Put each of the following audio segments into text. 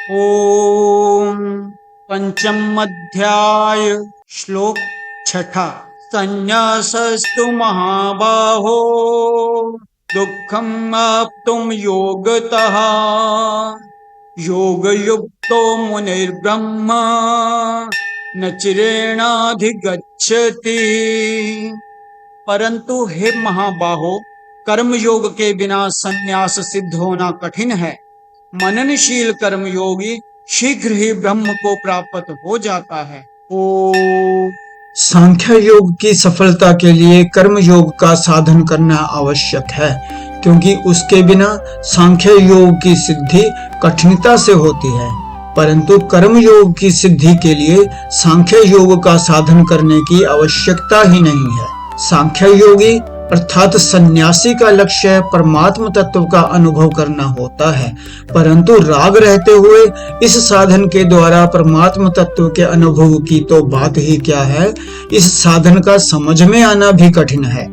ओम पंचम अध्याय श्लोक छठा। संन्यासस्तु महाबाहो दुःखम् आप्तुं योगतः योगयुक्तो मुनिर्ब्रह्मा न चिरेणाधिगच्छति। परंतु हे महाबाहो, कर्मयोग के बिना संन्यास सिद्ध होना कठिन है। मननशील कर्मयोगी शीघ्र ही ब्रह्म को प्राप्त हो जाता है। सांख्य योग की सफलता के लिए कर्म योग का साधन करना आवश्यक है, क्योंकि उसके बिना सांख्य योग की सिद्धि कठिनता से होती है। परंतु कर्म योग की सिद्धि के लिए सांख्य योग का साधन करने की आवश्यकता ही नहीं है। सांख्य योगी अर्थात सन्यासी का लक्ष्य परमात्म तत्व का अनुभव करना होता है, परंतु राग रहते हुए इस साधन के द्वारा परमात्म तत्व के अनुभव की तो बात ही क्या है, इस साधन का समझ में आना भी कठिन है।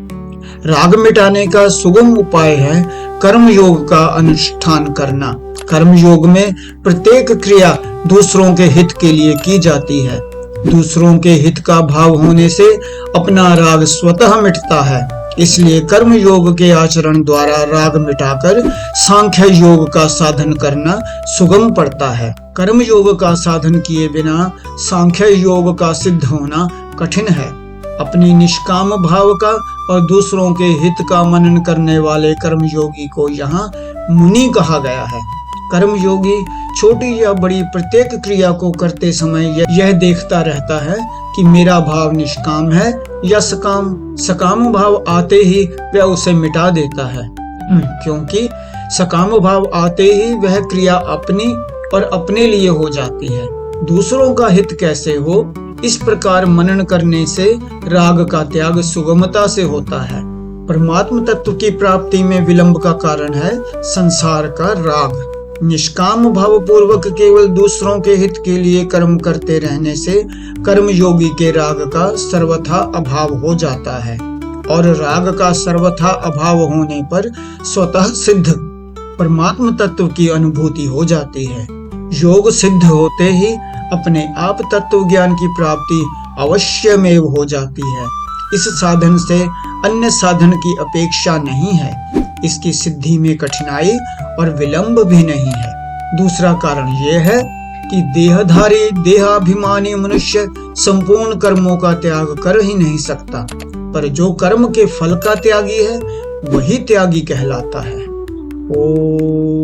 राग मिटाने का सुगम उपाय है कर्म योग का अनुष्ठान करना। कर्म योग में प्रत्येक क्रिया दूसरों के हित के लिए की जाती है। दूसरों के हित का भाव होने से अपना राग स्वतः मिटता है। इसलिए कर्म योग के आचरण द्वारा राग मिटाकर सांख्य योग का साधन करना सुगम पड़ता है। कर्म योग का साधन किए बिना सांख्य योग का सिद्ध होना कठिन है। अपनी निष्काम भाव का और दूसरों के हित का मनन करने वाले कर्मयोगी को यहाँ मुनि कहा गया है। कर्मयोगी छोटी या बड़ी प्रत्येक क्रिया को करते समय यह देखता रहता है कि मेरा भाव निष्काम है या सकाम। सकाम भाव आते ही वह उसे मिटा देता है, क्योंकि सकाम भाव आते ही वह क्रिया अपनी और अपने लिए हो जाती है। दूसरों का हित कैसे हो, इस प्रकार मनन करने से राग का त्याग सुगमता से होता है। परमात्म तत्व की प्राप्ति में विलंब का कारण है संसार का राग। निष्काम भाव पूर्वक केवल दूसरों के हित के लिए कर्म करते रहने से कर्म योगी के राग का सर्वथा अभाव हो जाता है, और राग का सर्वथा अभाव होने पर स्वतः सिद्ध परमात्म तत्व की अनुभूति हो जाती है। योग सिद्ध होते ही अपने आप तत्व ज्ञान की प्राप्ति अवश्यमेव हो जाती है। इस साधन से अन्य साधन की अपेक्षा नहीं है। इसकी सिद्धि में कठिनाई और विलंब भी नहीं है। दूसरा कारण यह है कि देहधारी देहाभिमानी मनुष्य संपूर्ण कर्मों का त्याग कर ही नहीं सकता, पर जो कर्म के फल का त्यागी है वही त्यागी कहलाता है। ओम।